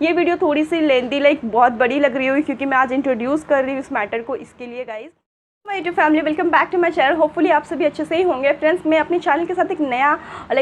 ये वीडियो थोड़ी सी लेंदी बहुत बड़ी लग रही होगी क्योंकि मैं आज इंट्रोड्यूस कर रही हूँ इस मैटर को, इसके लिए guys. My YouTube family, welcome back to my channel. Hopefully आप सभी अच्छे से ही होंगे। फ्रेंड्स, मैं अपने चैनल के साथ एक नया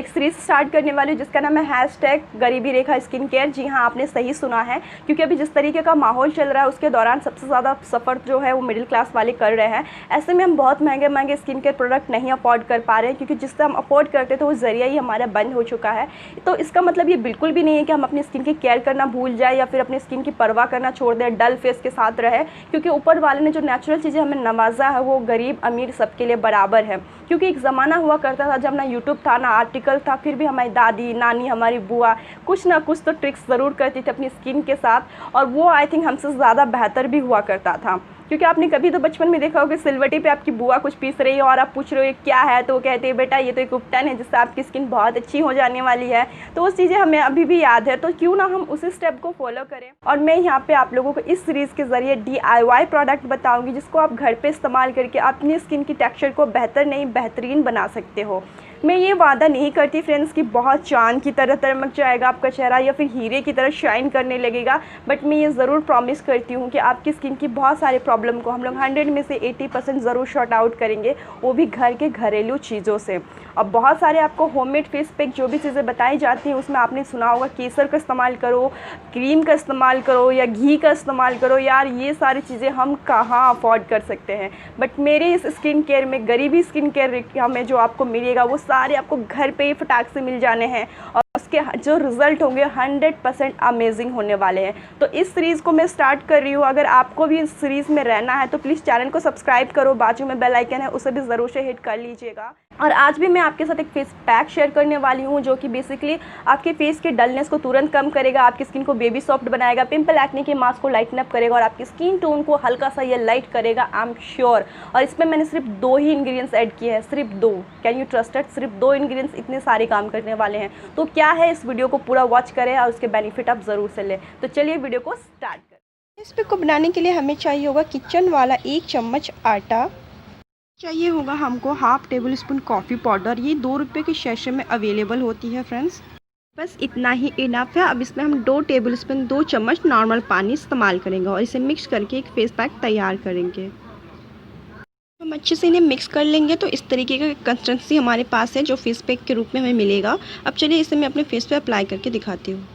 सीरीज स्टार्ट करने वाली हूँ जिसका नाम है हैशटैग गरीबी रेखा स्किन केयर। जी हाँ, आपने सही सुना है, क्योंकि अभी जिस तरीके का माहौल चल रहा है उसके दौरान सबसे ज़्यादा सफ़र जो है वो मिडिल क्लास वाले कर रहे हैं। ऐसे में हम बहुत महंगे महंगे स्किन केयर प्रोडक्ट नहीं अफोर्ड कर पा रहे हैं, क्योंकि जिससे हम अफोर्ड करते थे वो ज़रिया ही हमारा बंद हो चुका है। तो इसका मतलब ये बिल्कुल भी नहीं है कि हम अपनी स्किन की केयर करना भूल जाए या फिर अपनी स्किन की परवाह करना छोड़ दें, डल फेस के साथ रहे, क्योंकि ऊपर वाले ने जो नेचुरल चीज़ें हमें नवाजा है वो गरीब अमीर सबके लिए बराबर है। क्योंकि एक ज़माना हुआ करता था जब ना यूट्यूब था ना आर्टिकल था, फिर भी हमारी दादी नानी हमारी बुआ कुछ ना कुछ तो ट्रिक्स ज़रूर करती थी अपनी स्किन के साथ, और वो आई थिंक हमसे ज़्यादा बेहतर भी हुआ करता था। क्योंकि आपने कभी तो बचपन में देखा होगा कि सिलवटी पे आपकी बुआ कुछ पीस रही है और आप पूछ रहे हो ये क्या है, तो वो कहते हैं बेटा ये तो एक उपटन है जिससे आपकी स्किन बहुत अच्छी हो जाने वाली है। तो वो चीज़ें हमें अभी भी याद है, तो क्यों ना हम उसी स्टेप को फॉलो करें। और मैं यहाँ पे आप लोगों को इस सीरीज़ के ज़रिए DIY प्रोडक्ट बताऊँगी जिसको आप घर पर इस्तेमाल करके अपनी स्किन की टेक्स्चर को बेहतर नहीं बेहतरीन बना सकते हो। मैं ये वादा नहीं करती फ्रेंड्स कि बहुत चांद की तरह चमक जाएगा आपका चेहरा या फिर हीरे की तरह शाइन करने लगेगा, बट मैं ये ज़रूर प्रॉमिस करती हूँ कि आपकी स्किन की बहुत सारे प्रॉब्लम को हम लोग 100 में से 80% ज़रूर शॉर्ट आउट करेंगे, वो भी घर के घरेलू चीज़ों से। और बहुत सारे आपको होममेड फेस पैक जो भी चीज़ें बताई जाती हैं उसमें आपने सुना होगा केसर का इस्तेमाल करो, क्रीम का इस्तेमाल करो या घी का इस्तेमाल करो। यार ये सारी चीज़ें हम कहाँ अफोर्ड कर सकते हैं, बट मेरे इस स्किन केयर में, गरीबी स्किन केयर में जो आपको मिलेगा वो सारे आपको घर पे ही फटाक से मिल जाने हैं, और उसके जो रिज़ल्ट होंगे 100% अमेजिंग होने वाले हैं। तो इस सीरीज़ को मैं स्टार्ट कर रही हूँ। अगर आपको भी इस सीरीज़ में रहना है तो प्लीज़ चैनल को सब्सक्राइब करो, बाजू में बेल आइकन है उसे भी ज़रूर से हिट कर लीजिएगा। और आज भी मैं आपके साथ एक फेस पैक शेयर करने वाली हूँ जो कि बेसिकली आपके फेस के डलनेस को तुरंत कम करेगा, आपकी स्किन को बेबी सॉफ्ट बनाएगा, पिंपल एक्ने के मास्क को लाइटन अप करेगा और आपकी स्किन टोन को हल्का सा ये लाइट करेगा, आई एम श्योर। और इसमें मैंने सिर्फ 2 ही इंग्रेडिएंट्स ऐड किए हैं, सिर्फ 2। Can you trust it? सिर्फ 2 इंग्रेडिएंट्स इतने सारे काम करने वाले हैं। तो क्या है, इस वीडियो को पूरा वॉच करें और उसके बेनिफिट आप ज़रूर से लें। तो चलिए वीडियो को स्टार्ट करें। इस पैक को बनाने के लिए हमें चाहिए होगा किचन वाला 1 चम्मच आटा, चाहिए होगा हमको half table spoon coffee powder, ये 2 रुपये के शैशे में अवेलेबल होती है फ्रेंड्स। बस इतना ही इनफ है। अब इसमें हम 2 टेबल स्पून 2 चम्मच नॉर्मल पानी इस्तेमाल करेंगे और इसे मिक्स करके एक फेस पैक तैयार करेंगे। हम अच्छे से इन्हें मिक्स कर लेंगे तो इस तरीके का कंसिस्टेंसी हमारे पास है जो फेस पैक के रूप में हमें मिलेगा। अब चलिए इसे मैं अपने फेस पे अप्लाई करके दिखाती हूँ।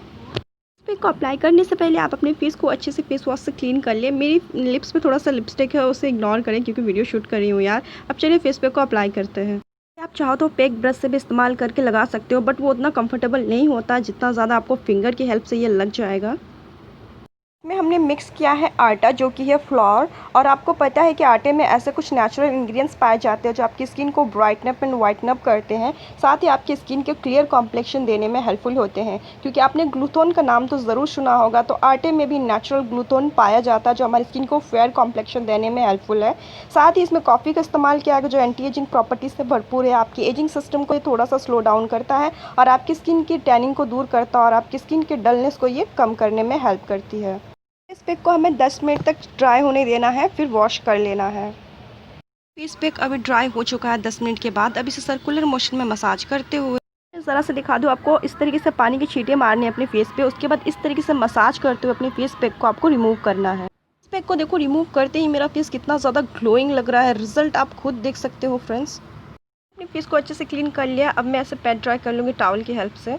फेस को अप्लाई करने से पहले आप अपने फेस को अच्छे से फेस वॉश से क्लीन कर ले। मेरी लिप्स पे थोड़ा सा लिपस्टिक है, उसे इग्नोर करें क्योंकि वीडियो शूट कर रही हूँ यार। अब चलिए फेस पैक को अप्लाई करते हैं। आप चाहो तो पैक ब्रश से भी इस्तेमाल करके लगा सकते हो, बट वो उतना कंफर्टेबल नहीं होता जितना ज़्यादा आपको फिंगर की हेल्प से ये लग जाएगा। में हमने मिक्स किया है आटा जो कि है फ्लोर, और आपको पता है कि आटे में ऐसे कुछ नेचुरल इंग्रेडिएंट्स पाए जाते हैं जो आपकी स्किन को ब्राइटन अप एंड वाइटन अप करते हैं, साथ ही आपकी स्किन को क्लियर कॉम्प्लेक्शन देने में हेल्पफुल होते हैं। क्योंकि आपने ग्लूथोन का नाम तो ज़रूर सुना होगा, तो आटे में भी नेचुरल ग्लूथोन पाया जाता है जो हमारी स्किन को फेयर कॉम्प्लेक्शन देने में हेल्पफुल है। साथ ही इसमें कॉफ़ी का इस्तेमाल किया गया जो एंटी एजिंग प्रॉपर्टीज से भरपूर है, आपकी एजिंग सिस्टम को ये थोड़ा सा स्लो डाउन करता है और आपकी स्किन की टैनिंग को दूर करता है और आपकी स्किन के डलनेस को ये कम करने में हेल्प करती है। फेस पैक को हमें 10 मिनट तक ड्राई होने देना है, फिर वॉश कर लेना है। फेस पैक अभी ड्राई हो चुका है 10 मिनट के बाद। अब इसे सर्कुलर मोशन में मसाज करते हुए ज़रा से दिखा दूँ आपको, इस तरीके से पानी के छींटे मारने अपने फेस पे, उसके बाद इस तरीके से मसाज करते हुए अपने फेस पैक को आपको रिमूव करना है। फेस पैक को देखो रिमूव करते ही मेरा फेस कितना ज़्यादा ग्लोइंग लग रहा है, रिजल्ट आप खुद देख सकते हो फ्रेंड्स। अपने फेस को अच्छे से क्लीन कर लिया। अब मैं ऐसे पैड ड्राई कर लूँगी टॉवल की हेल्प से।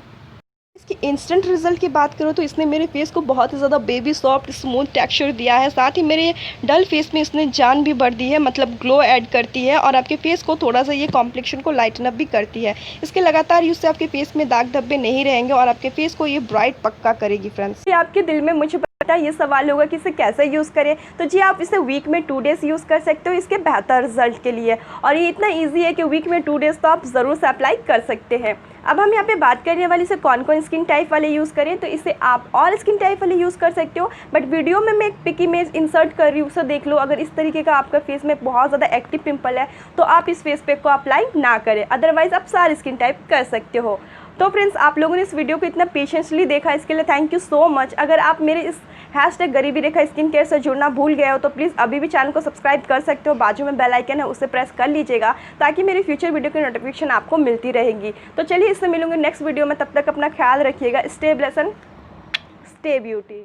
इसकी इंस्टेंट रिजल्ट की बात करूँ तो इसने मेरे फेस को बहुत ही ज़्यादा बेबी सॉफ्ट स्मूथ टेक्सचर दिया है, साथ ही मेरे डल फेस में इसने जान भी भर दी है, मतलब ग्लो ऐड करती है और आपके फेस को थोड़ा सा ये कॉम्प्लेक्शन को लाइटन अप भी करती है। इसके लगातार यूज़ से आपके फेस में दाग धब्बे नहीं रहेंगे और आपके फेस को ये ब्राइट पक्का करेगी फ्रेंड्स। आपके दिल में मुझे पता ये सवाल होगा कि इसे कैसे यूज़ करें, तो जी आप इसे वीक में 2 डेज़ यूज़ कर सकते हो इसके बेहतर रिजल्ट के लिए, और ये इतना ईजी है कि वीक में 2 डेज़ तो आप ज़रूर से अप्लाई कर सकते हैं। अब हम यहाँ पे बात करने वाली इसे कौन कौन स्किन टाइप वाले यूज़ करें, तो इसे आप ऑल स्किन टाइप वाले यूज़ कर सकते हो, बट वीडियो में मैं एक पिक इमेज इंसर्ट कर रही हूँ, उसे देख लो। अगर इस तरीके का आपका फेस में बहुत ज़्यादा एक्टिव पिंपल है तो आप इस फेस पैक को अप्लाई ना करें, अदरवाइज़ आप सारी स्किन टाइप कर सकते हो। तो फ्रेंड्स, आप लोगों ने इस वीडियो को इतना पेशेंसली देखा, इसके लिए थैंक यू सो मच। अगर आप मेरे इस हैशटैग गरीबी रेखा स्किन केयर से जुड़ना भूल गए हो तो प्लीज़ अभी भी चैनल को सब्सक्राइब कर सकते हो, बाजू में बेल आइकन है उसे प्रेस कर लीजिएगा ताकि मेरी फ्यूचर वीडियो की नोटिफिकेशन आपको मिलती रहेगी। तो चलिए इससे मिलूंगी नेक्स्ट वीडियो में, तब तक अपना ख्याल रखिएगा। Stay blessed, stay beauty.